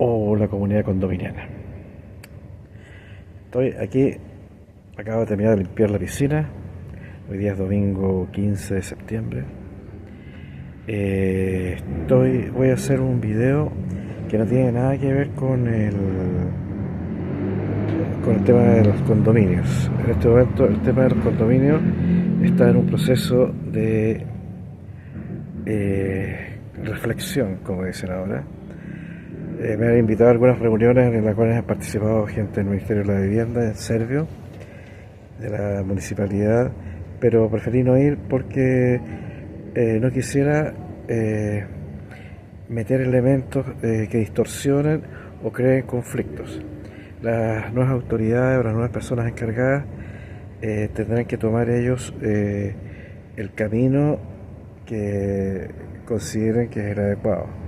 o la comunidad condominiana. Estoy aquí, acabo de terminar de limpiar la piscina. Hoy día es domingo 15 de septiembre. Voy a hacer un video que no tiene nada que ver con el tema de los condominios. En este momento el tema de los condominios está en un proceso de reflexión, como dicen ahora. Me han invitado a algunas reuniones en las cuales han participado gente del Ministerio de la Vivienda, en Servio, de la municipalidad, pero preferí no ir porque no quisiera meter elementos que distorsionen o creen conflictos. Las nuevas autoridades o las nuevas personas encargadas tendrán que tomar ellos el camino que consideren que es el adecuado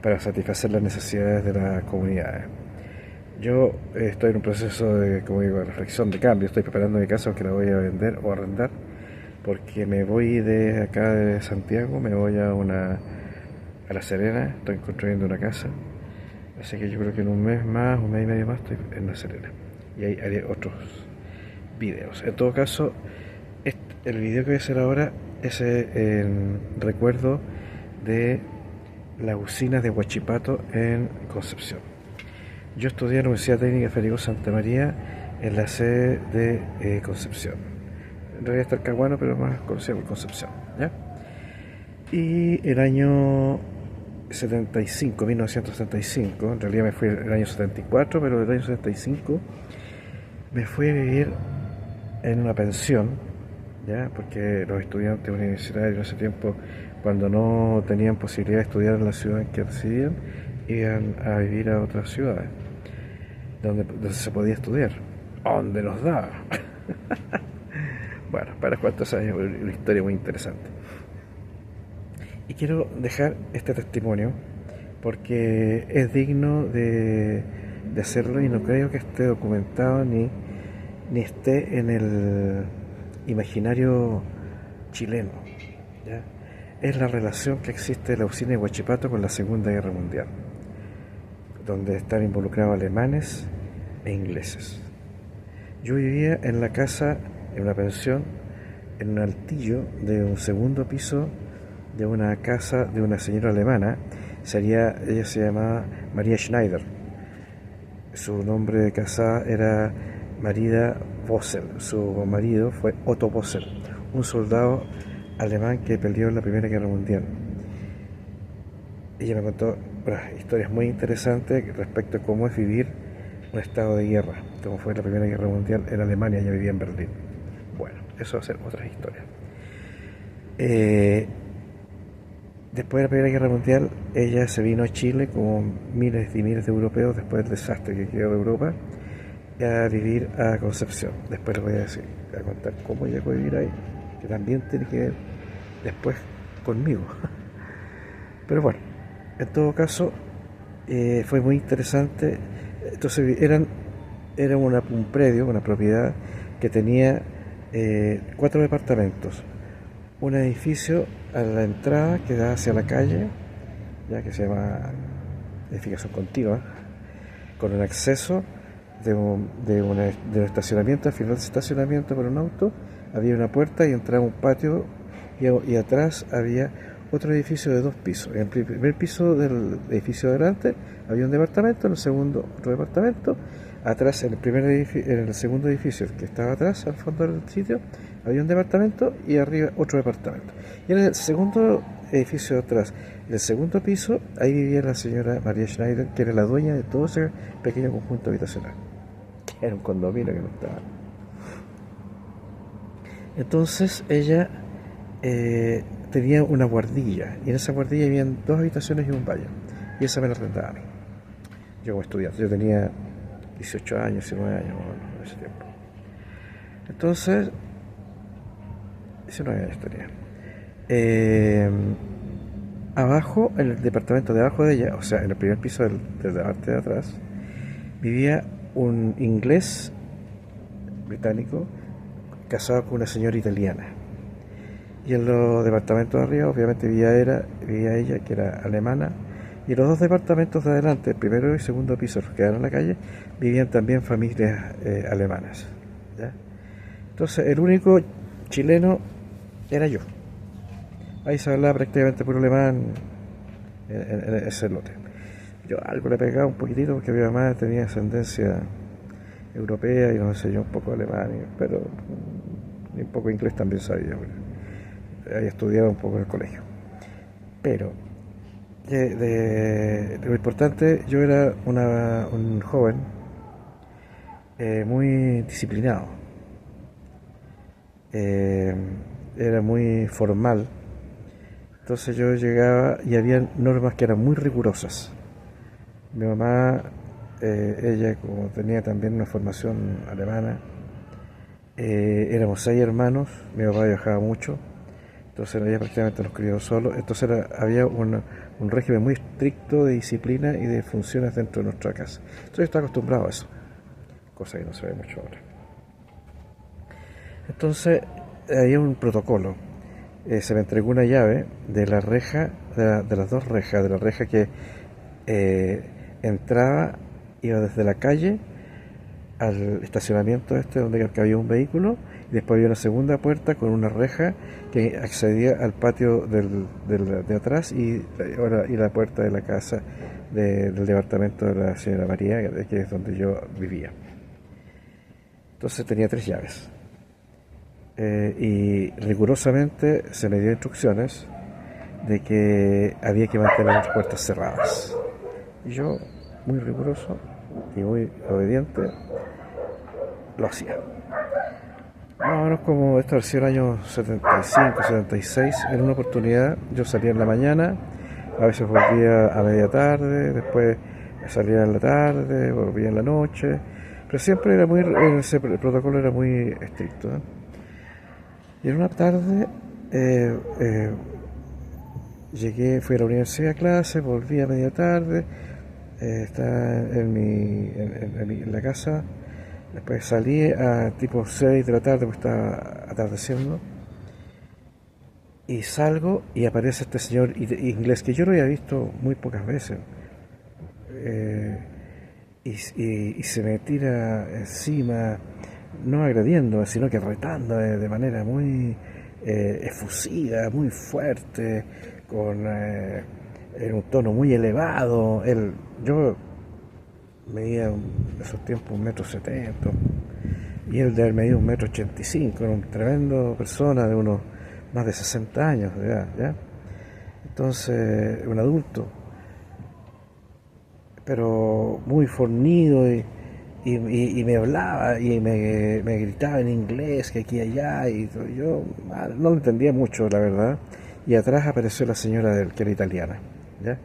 para satisfacer las necesidades de las comunidades. Yo estoy en un proceso de, como digo, de reflexión, de cambio. Estoy preparando mi casa, aunque la voy a vender o arrendar, porque me voy de acá de Santiago, me voy a La Serena. Estoy construyendo una casa, así que yo creo que en un mes más, un mes y medio más, estoy en La Serena, y ahí haré otros videos. En todo caso, el video que voy a hacer ahora es en recuerdo de las usinas de Huachipato en Concepción. Yo estudié en la Universidad Técnica Federico Santa María en la sede de Concepción. En realidad está el Talcahuano, pero más conocido por Concepción, ¿ya? Y el año 1975, en realidad me fui el año 74, pero el año 75 me fui a vivir en una pensión, ¿ya? Porque los estudiantes universitarios en ese tiempo, cuando no tenían posibilidad de estudiar en la ciudad en que residían, iban a vivir a otras ciudades donde se podía estudiar, donde nos daba. Bueno, para cuántos años, una historia muy interesante. Y quiero dejar este testimonio porque es digno de hacerlo, y no creo que esté documentado ni esté en el imaginario chileno, ¿ya? Es la relación que existe de la usina de Huachipato con la Segunda Guerra Mundial, donde están involucrados alemanes e ingleses. Yo vivía en la casa, en una pensión, en un altillo de un segundo piso de una casa de una señora alemana. Ella se llamaba María Schneider. Su nombre de casada era Marida Bossel. Su marido fue Otto Bossel, un soldado alemán que peleó en la Primera Guerra Mundial. Ella me contó historias muy interesantes respecto a cómo es vivir un estado de guerra, como fue la Primera Guerra Mundial en Alemania. Ella vivía en Berlín. Bueno, eso va a ser otras historias. Después de la Primera Guerra Mundial, ella se vino a Chile, como miles y miles de europeos, después del desastre que quedó de Europa, a vivir a Concepción. Después les voy a contar cómo llegó a vivir ahí, que también tiene que ver después conmigo. Pero bueno, en todo caso, fue muy interesante. Entonces era un predio, una propiedad que tenía 4 departamentos. Un edificio a la entrada que da hacia la calle, ya que se llama edificación continua, con el acceso de un estacionamiento. Al final del estacionamiento por un auto había una puerta y entraba un patio, y atrás había otro edificio de 2 pisos. En el primer piso del edificio de adelante había un departamento, en el segundo otro departamento. Atrás, en el segundo edificio, el que estaba atrás, al fondo del sitio, había un departamento, y arriba otro departamento. Y en el segundo edificio de atrás, en el segundo piso, ahí vivía la señora María Schneider, que era la dueña de todo ese pequeño conjunto habitacional, que era un condominio que no estaba. Entonces ella tenía una guardilla, y en esa guardilla habían 2 habitaciones y un baño, y esa me la arrendaba a mí. Yo como estudiante, yo tenía 18 años, 19 años en ese tiempo. Entonces, 19 años tenía. Abajo, en el departamento de abajo de ella, o sea, en el primer piso de la parte de atrás, vivía un inglés británico casado con una señora italiana. Y en los departamentos de arriba, obviamente, vivía ella, que era alemana, Y los dos departamentos de adelante, el primero y segundo piso, los que quedaron en la calle, vivían también familias alemanas. ¿Ya? Entonces, el único chileno era yo. Ahí se hablaba prácticamente puro alemán en ese lote. Yo algo le pegaba un poquitito porque mi mamá tenía ascendencia europea y nos enseñó un poco alemán, pero un poco inglés también sabía. Había estudiado un poco en el colegio. Pero lo importante, yo era un joven muy disciplinado, eh, era muy formal. Entonces yo llegaba y había normas que eran muy rigurosas. Mi mamá, ella como tenía también una formación alemana, éramos 6 hermanos, mi papá viajaba mucho, entonces ella prácticamente nos crió solo, entonces había un régimen muy estricto de disciplina y de funciones dentro de nuestra casa. Entonces yo estaba acostumbrado a eso, cosa que no se ve mucho ahora. Entonces había un protocolo. Se me entregó una llave de la reja, de las dos rejas, de la reja que eh, entraba, iba desde la calle al estacionamiento donde cabía un vehículo, y después había una segunda puerta con una reja que accedía al patio de atrás y la puerta de la casa del departamento de la señora María, que es donde yo vivía. Entonces tenía 3 llaves. Y rigurosamente se me dio instrucciones de que había que mantener las puertas cerradas. Y yo, muy riguroso y muy obediente, lo hacía. Más o menos como esto ha sido el año 75, 76, en una oportunidad yo salía en la mañana, a veces volvía a media tarde, después salía en la tarde, volvía en la noche, pero siempre era el protocolo era muy estricto, ¿eh? Y en una tarde fui a la universidad a clase, volví a media tarde, estaba en la casa, después salí a tipo 6 de la tarde porque estaba atardeciendo, y salgo y aparece este señor inglés que yo lo había visto muy pocas veces, eh, y se me tira encima, no agrediendo, sino que retando de manera muy efusiva, muy fuerte, en un tono muy elevado. Yo medía en esos tiempos 1,70 m y él de haber medido 1,85 m, era un tremendo persona de unos más de 60 años de edad, ¿ya? Entonces, un adulto, pero muy fornido y me hablaba y me gritaba en inglés que aquí y allá, y yo no lo entendía mucho, la verdad. Y atrás apareció la señora que era italiana, ¿ya?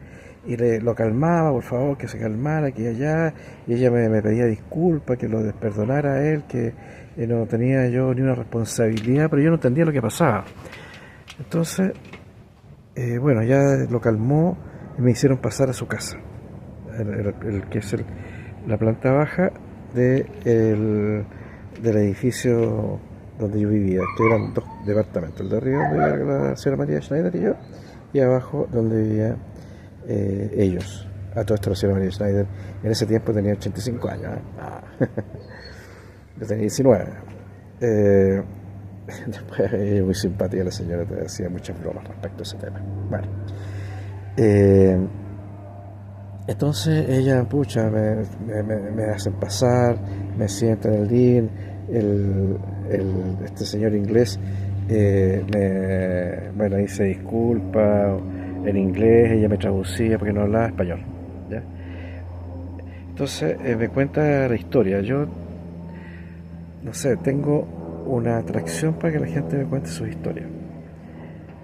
Y lo calmaba, por favor, que se calmara aquí y allá, y ella me pedía disculpas, que lo perdonara a él, que no tenía yo ni una responsabilidad, pero yo no entendía lo que pasaba. Entonces, bueno, ya lo calmó y me hicieron pasar a su casa, que es la planta baja del edificio donde yo vivía, que eran 2 departamentos, el de arriba donde vivía la señora María Schneider y yo, y abajo donde vivía ellos. A todo esto la señora María Schneider en ese tiempo tenía 85 años, ¿eh? Yo tenía 19. Después ella muy simpática, la señora, te hacía muchas bromas respecto a ese tema. Bueno, entonces ella, pucha, me hacen pasar, me sientan en el living, este señor inglés, bueno, ahí se disculpa en inglés, ella me traducía porque no hablaba español, ¿ya? Entonces me cuenta la historia. Yo, no sé, tengo una atracción para que la gente me cuente sus historias.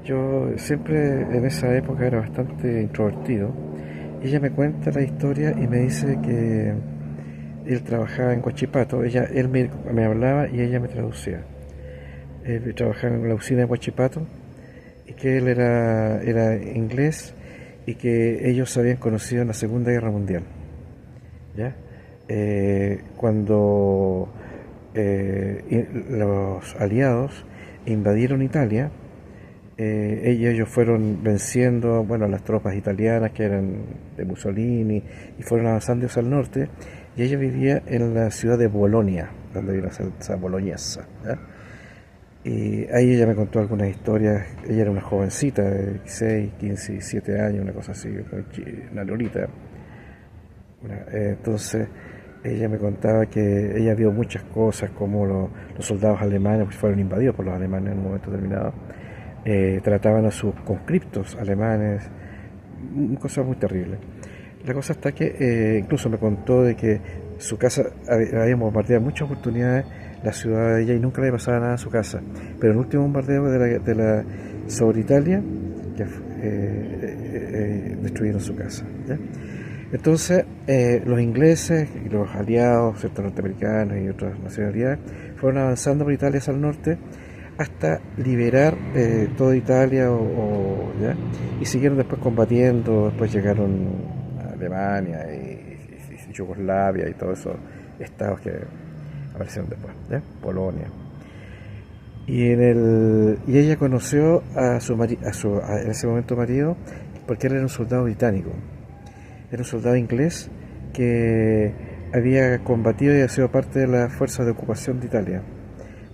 Yo siempre en esa época era bastante introvertido. Ella me cuenta la historia y me dice que él trabajaba en Huachipato. Él me hablaba y ella me traducía. Él trabajaba en la usina de Huachipato y que él era inglés y que ellos se habían conocido en la Segunda Guerra Mundial, ¿ya? Cuando los aliados invadieron Italia, ellos fueron venciendo, bueno, las tropas italianas que eran de Mussolini y fueron avanzando hacia el norte, y ella vivía en la ciudad de Bolonia, donde hay una salsa boloñesa, ¿ya? Y ahí ella me contó algunas historias. Ella era una jovencita de 16, 15, 17 años, una cosa así, una lolita. Entonces ella me contaba que ella vio muchas cosas, como los soldados alemanes, pues fueron invadidos por los alemanes en un momento determinado, trataban a sus conscriptos alemanes, cosas muy terribles. La cosa está que incluso me contó de que su casa había bombardeado en muchas oportunidades la ciudad de ella y nunca le pasaba nada a su casa. Pero el último bombardeo sobre Italia, que destruyeron su casa, ¿ya? Entonces, los ingleses y los aliados, ¿cierto?, norteamericanos y otras nacionalidades, fueron avanzando por Italia hacia el norte hasta liberar toda Italia, ¿ya? Y siguieron después combatiendo. Después llegaron a Alemania y Yugoslavia y todos esos estados que aparecieron después, ¿ya? Polonia. Y ella conoció a en ese momento marido, porque él era un soldado británico. Era un soldado inglés que había combatido y había sido parte de las fuerzas de ocupación de Italia.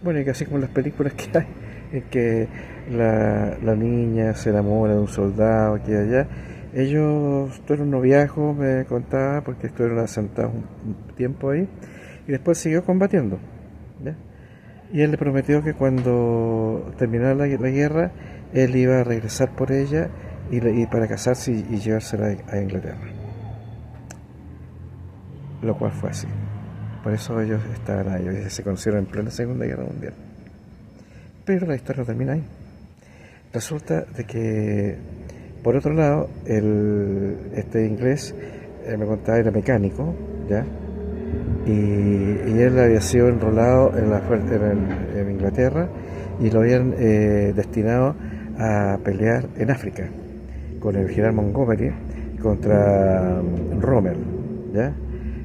Bueno, y que así como en las películas que hay, en que la niña se enamora de un soldado aquí y allá, ellos tuvieron un noviazgo, me contaba, porque estuvieron asentados un tiempo ahí, y después siguió combatiendo, ¿ya? Y él le prometió que cuando terminara la guerra, él iba a regresar por ella y para casarse y llevársela a Inglaterra. Lo cual fue así. Por eso ellos estaban ahí, ellos se conocieron en plena Segunda Guerra Mundial. Pero la historia no termina ahí. Resulta de que, por otro lado, este inglés, me contaba, era mecánico, ¿ya? Y él había sido enrolado en Inglaterra y lo habían destinado a pelear en África con el general Montgomery contra Rommel, ¿ya?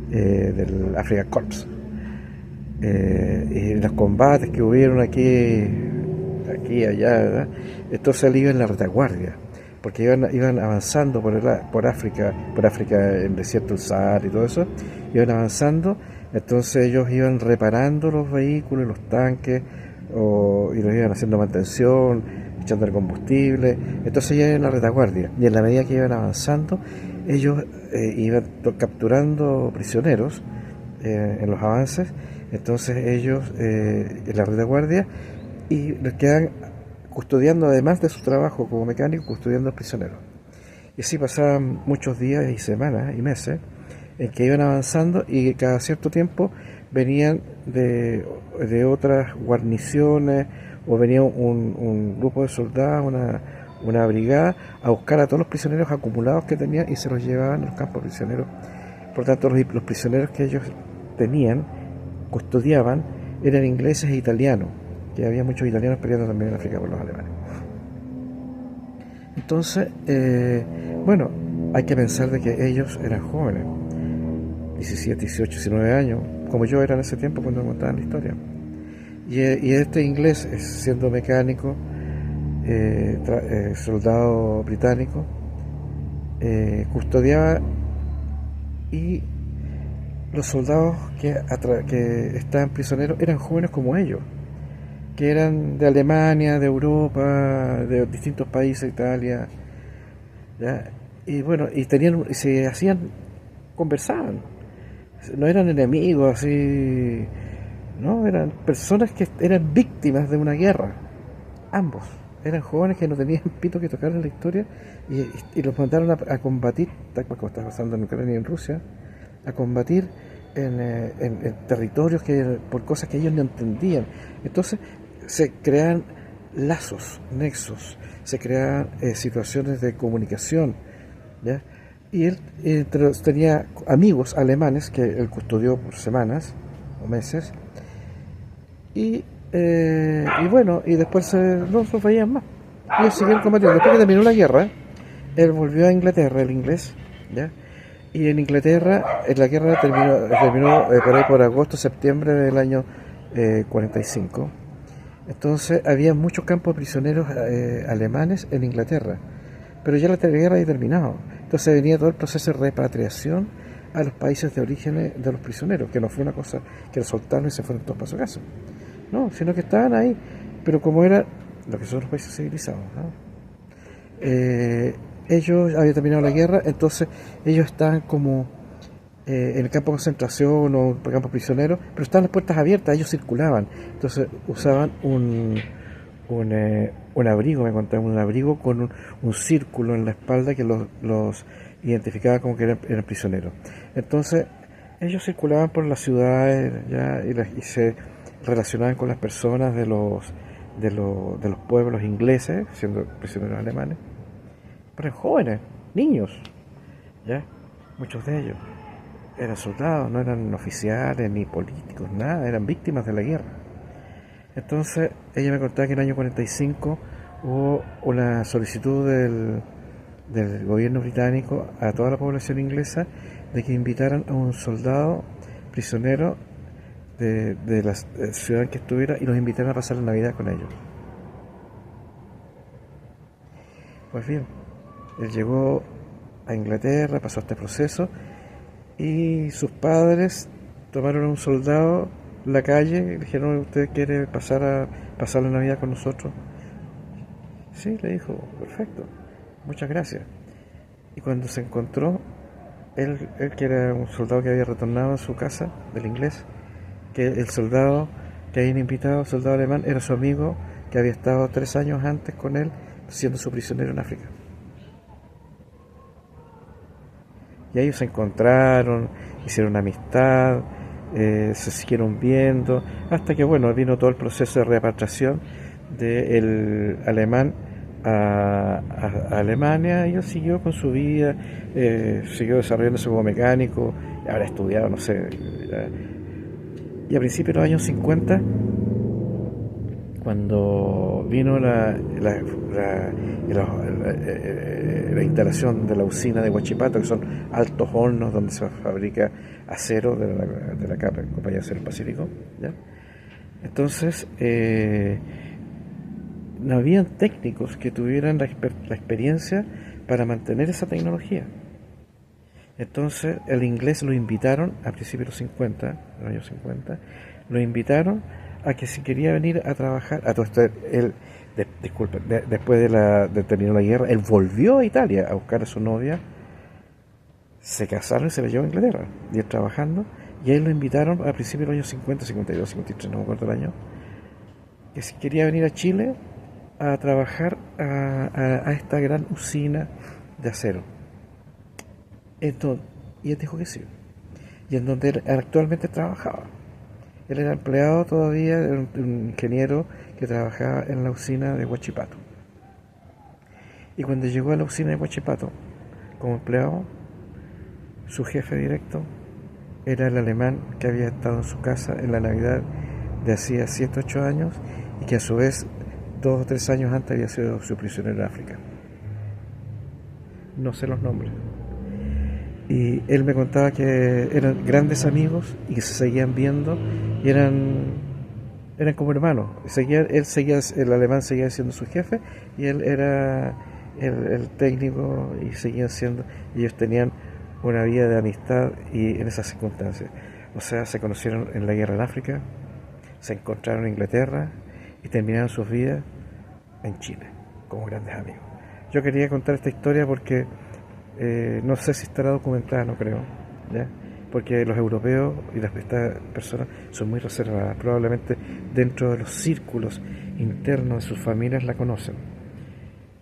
Del Africa Corps. Y los combates que hubieron aquí y allá, ¿verdad? Entonces él iba en la retaguardia, porque iban avanzando por África, el desierto del Sahara y todo eso, iban avanzando. Entonces ellos iban reparando los vehículos, los tanques, y los iban haciendo mantención, echando el combustible. Entonces ya iban en la retaguardia, y en la medida que iban avanzando, ellos iban capturando prisioneros en los avances. Entonces ellos en la retaguardia, y les quedan custodiando, además de su trabajo como mecánico, custodiando a los prisioneros. Y así pasaban muchos días y semanas y meses en que iban avanzando, y cada cierto tiempo venían de otras guarniciones, o venía un grupo de soldados, una brigada, a buscar a todos los prisioneros acumulados que tenían, y se los llevaban a los campos prisioneros. Por tanto, los prisioneros que ellos tenían, custodiaban, eran ingleses e italianos, que había muchos italianos peleando también en África por los alemanes. Entonces, bueno, hay que pensar de que ellos eran jóvenes, 17, 18, 19 años, como yo era en ese tiempo cuando me contaban la historia. Y este inglés, siendo mecánico, soldado británico, custodiaba, y los soldados que estaban prisioneros eran jóvenes como ellos, que eran de Alemania, de Europa, de distintos países, Italia, ¿ya? Y bueno, y se conversaban, no eran enemigos así, no, eran personas que eran víctimas de una guerra. Ambos eran jóvenes que no tenían pito que tocar en la historia, y los mandaron a combatir, tal cual como está pasando en Ucrania y en Rusia, a combatir en territorios por cosas que ellos no entendían. Entonces se crean lazos, nexos, se crean situaciones de comunicación, ¿ya? Y él tenía amigos alemanes que él custodió por semanas o meses, y bueno, y después no los veían más. Y ellos siguieron combatiendo. Después que terminó la guerra, él volvió a Inglaterra, el inglés, ¿ya? Y en Inglaterra, la guerra terminó por ahí por agosto, septiembre del año 45. Entonces había muchos campos de prisioneros alemanes en Inglaterra, pero ya la guerra había terminado. Entonces venía todo el proceso de repatriación a los países de origen de los prisioneros, que no fue una cosa que los soltaron y se fueron todos para su casa. No, sino que estaban ahí, pero como era lo que son los países civilizados, ¿no? Ellos habían terminado la guerra, entonces ellos estaban como en el campo de concentración o en el campo prisionero, pero estaban las puertas abiertas, ellos circulaban, entonces usaban un abrigo, me contaban, un abrigo con un círculo en la espalda que los identificaba como que eran prisioneros. Entonces ellos circulaban por las ciudades ya, y se relacionaban con las personas de los pueblos ingleses, siendo prisioneros alemanes, pero eran jóvenes, niños, ya, muchos de ellos eran soldados, no eran oficiales ni políticos, nada, eran víctimas de la guerra. Entonces ella me contaba que en el año 45 hubo una solicitud del gobierno británico a toda la población inglesa de que invitaran a un soldado prisionero de la ciudad en que estuviera y los invitaran a pasar la Navidad con ellos. Pues bien, él llegó a Inglaterra, pasó este proceso y sus padres tomaron a un soldado en la calle y le dijeron: ¿usted quiere pasar la Navidad con nosotros? Sí, le dijo: perfecto, muchas gracias. Y cuando se encontró, él que era un soldado que había retornado a su casa del inglés, que el soldado que habían invitado, el soldado alemán, era su amigo que había estado 3 años antes con él siendo su prisionero en África. Y ellos se encontraron, hicieron amistad, se siguieron viendo, hasta que bueno, vino todo el proceso de repatriación del alemán a Alemania, y él siguió con su vida, siguió desarrollándose como mecánico, habrá estudiado, no sé. Y a principios de los años 50, cuando vino la instalación de la usina de Huachipato, que son altos hornos donde se fabrica acero de la compañía de Acero Pacífico, ¿ya? Entonces no habían técnicos que tuvieran la experiencia para mantener esa tecnología. Entonces el inglés lo invitaron a principios de los 50, los años 50, lo invitaron a que si quería venir a trabajar, a todo esto, él, después de terminar la guerra, él volvió a Italia a buscar a su novia, se casaron y se la llevó a Inglaterra, y él trabajando, y a él lo invitaron a principios de los años 50, 52, 53, no me acuerdo el año, que si quería venir a Chile a trabajar a esta gran usina de acero. Entonces, y él dijo que sí, y en donde él actualmente trabajaba. Él era empleado todavía, era un ingeniero que trabajaba en la usina de Huachipato. Y cuando llegó a la usina de Huachipato como empleado, su jefe directo era el alemán que había estado en su casa en la Navidad de hacía 7 8 años, y que a su vez 2 o 3 años antes había sido su prisionero en África. No sé los nombres. Y él me contaba que eran grandes amigos y que se seguían viendo y eran como hermanos. El alemán seguía siendo su jefe y él era el técnico, y seguían siendo, ellos tenían una vida de amistad y en esas circunstancias. O sea, se conocieron en la guerra en África, se encontraron en Inglaterra y terminaron sus vidas en Chile como grandes amigos. Yo quería contar esta historia porque no sé si estará documentada, no creo, ¿ya? Porque los europeos y estas personas son muy reservadas, probablemente dentro de los círculos internos de sus familias la conocen,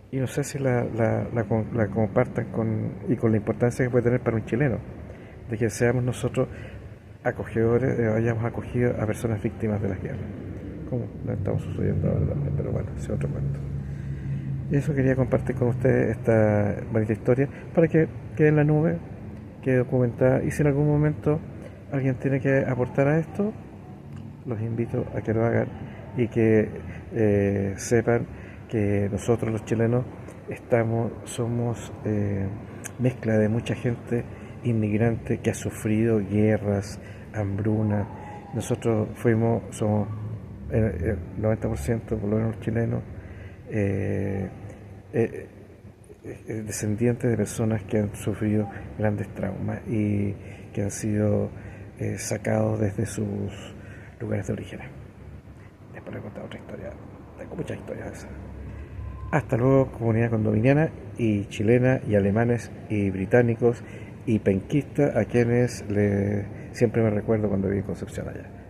y no sé si la compartan con la importancia que puede tener para un chileno, de que seamos nosotros acogedores, hayamos acogido a personas víctimas de las guerras, como lo estamos sucediendo ahora también, pero bueno, ese es otro cuento. Eso quería compartir con ustedes esta bonita historia para que quede en la nube, quede documentada, y si en algún momento alguien tiene que aportar a esto, los invito a que lo hagan y que sepan que nosotros los chilenos somos mezcla de mucha gente inmigrante que ha sufrido guerras, hambruna. Nosotros somos el 90% por lo menos chilenos, eh, eh, descendientes de personas que han sufrido grandes traumas y que han sido sacados desde sus lugares de origen. Después les he contado otra historia, tengo muchas historias de esas. Hasta luego, comunidad condominiana y chilena y alemanes y británicos y penquistas a quienes siempre me recuerdo cuando viví en Concepción allá.